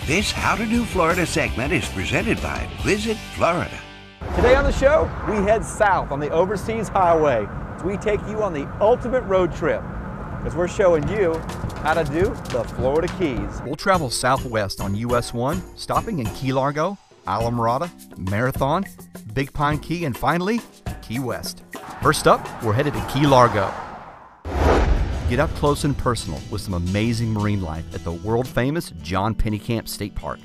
This How to Do Florida segment is presented by Visit Florida. Today on the show, we head south on the Overseas Highway as we take you on the ultimate road trip, as we're showing you how to do the Florida Keys. We'll travel southwest on US 1, stopping in Key Largo, Islamorada, Marathon, Big Pine Key, and finally, Key West. First up, we're headed to Key Largo. Get up close and personal with some amazing marine life at the world-famous John Pennekamp State Park,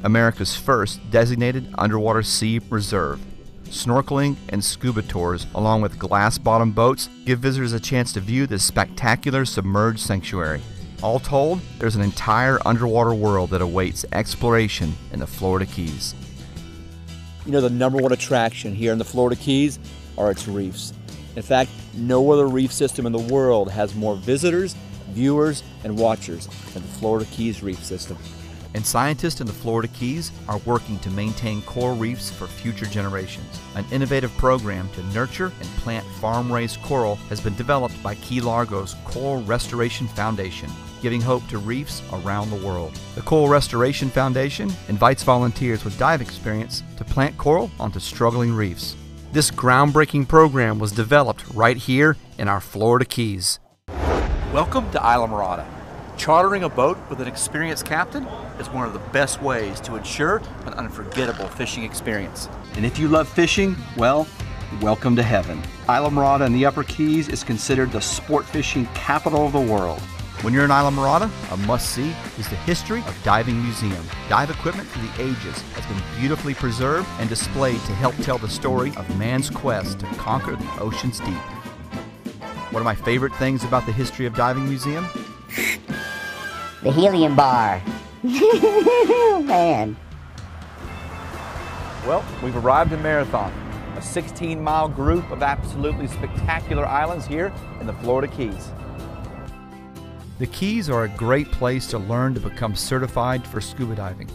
America's first designated underwater sea reserve. Snorkeling and scuba tours, along with glass-bottom boats, give visitors a chance to view this spectacular submerged sanctuary. All told, there's an entire underwater world that awaits exploration in the Florida Keys. You know, the #1 attraction here in the Florida Keys are its reefs. In fact, no other reef system in the world has more visitors, viewers, and watchers than the Florida Keys reef system. And scientists in the Florida Keys are working to maintain coral reefs for future generations. An innovative program to nurture and plant farm-raised coral has been developed by Key Largo's Coral Restoration Foundation, giving hope to reefs around the world. The Coral Restoration Foundation invites volunteers with dive experience to plant coral onto struggling reefs. This groundbreaking program was developed right here in our Florida Keys. Welcome to Islamorada. Chartering a boat with an experienced captain is one of the best ways to ensure an unforgettable fishing experience. And if you love fishing, well, welcome to heaven. Islamorada in the Upper Keys is considered the sport fishing capital of the world. When you're in Islamorada, a must-see is the History of Diving Museum. Dive equipment through the ages has been beautifully preserved and displayed to help tell the story of man's quest to conquer the ocean's deep. One of my favorite things about the History of Diving Museum? The helium bar. Man. Well, we've arrived in Marathon, a 16-mile group of absolutely spectacular islands here in the Florida Keys. The Keys are a great place to learn to become certified for scuba diving.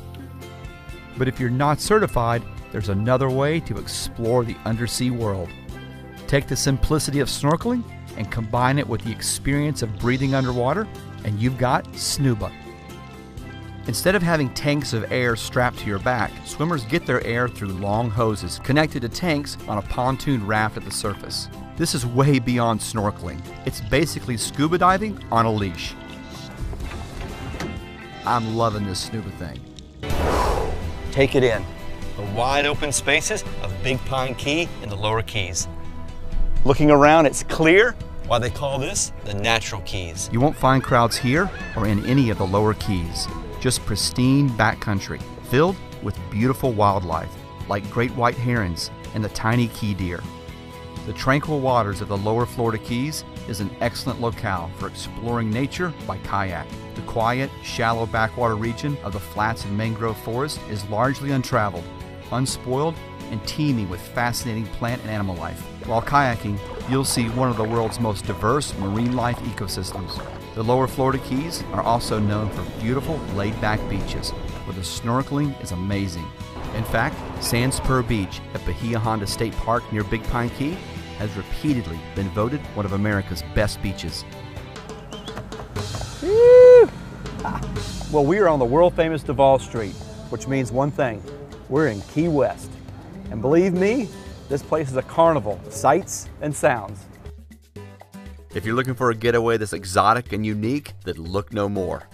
But if you're not certified, there's another way to explore the undersea world. Take the simplicity of snorkeling and combine it with the experience of breathing underwater, and you've got SNUBA. Instead of having tanks of air strapped to your back, swimmers get their air through long hoses connected to tanks on a pontoon raft at the surface. This is way beyond snorkeling. It's basically scuba diving on a leash. I'm loving this scuba thing. Take it in. The wide open spaces of Big Pine Key in the Lower Keys. Looking around, it's clear. Why they call this the Natural Keys. You won't find crowds here or in any of the Lower Keys. Just pristine backcountry, filled with beautiful wildlife, like great white herons and the tiny key deer. The tranquil waters of the Lower Florida Keys is an excellent locale for exploring nature by kayak. The quiet, shallow backwater region of the flats and mangrove forest is largely untraveled, unspoiled, and teeming with fascinating plant and animal life. While kayaking, you'll see one of the world's most diverse marine life ecosystems. The Lower Florida Keys are also known for beautiful, laid-back beaches, where the snorkeling is amazing. In fact, Sand Spur Beach at Bahia Honda State Park near Big Pine Key has repeatedly been voted one of America's best beaches. Well, we are on the world-famous Duval Street, which means one thing: we're in Key West. And believe me, this place is a carnival of sights and sounds. If you're looking for a getaway that's exotic and unique, then look no more.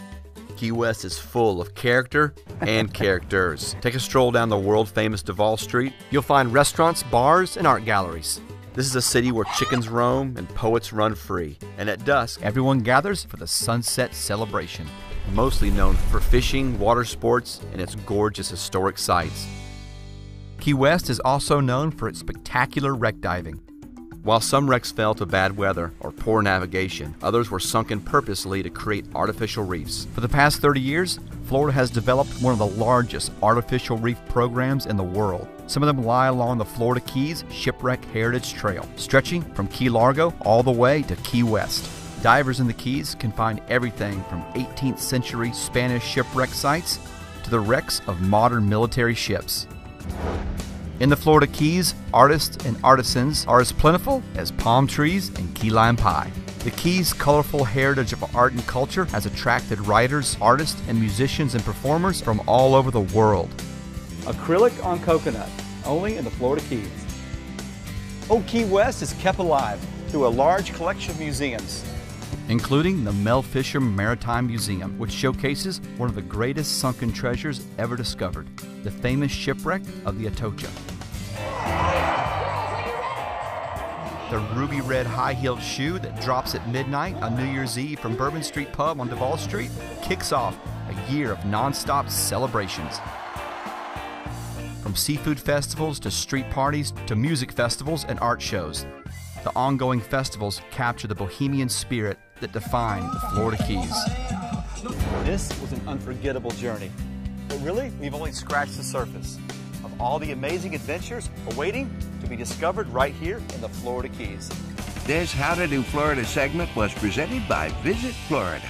Key West is full of character and characters. Take a stroll down the world-famous Duval Street. You'll find restaurants, bars, and art galleries. This is a city where chickens roam and poets run free. And at dusk, everyone gathers for the sunset celebration. Mostly known for fishing, water sports, and its gorgeous historic sites. Key West is also known for its spectacular wreck diving. While some wrecks fell to bad weather or poor navigation, others were sunken purposely to create artificial reefs. For the past 30 years, Florida has developed one of the largest artificial reef programs in the world. Some of them lie along the Florida Keys Shipwreck Heritage Trail, stretching from Key Largo all the way to Key West. Divers in the Keys can find everything from 18th century Spanish shipwreck sites to the wrecks of modern military ships. In the Florida Keys, artists and artisans are as plentiful as palm trees and key lime pie. The Keys' colorful heritage of art and culture has attracted writers, artists, and musicians and performers from all over the world. Acrylic on coconut, only in the Florida Keys. Old Key West is kept alive through a large collection of museums, including the Mel Fisher Maritime Museum, which showcases one of the greatest sunken treasures ever discovered, the famous shipwreck of the Atocha. The ruby red high-heeled shoe that drops at midnight on New Year's Eve from Bourbon Street Pub on Duval Street kicks off a year of non-stop celebrations. From seafood festivals to street parties to music festivals and art shows, the ongoing festivals capture the bohemian spirit that define the Florida Keys. This was an unforgettable journey, but really, we've only scratched the surface of all the amazing adventures awaiting to be discovered right here in the Florida Keys. This How to Do Florida segment was presented by Visit Florida.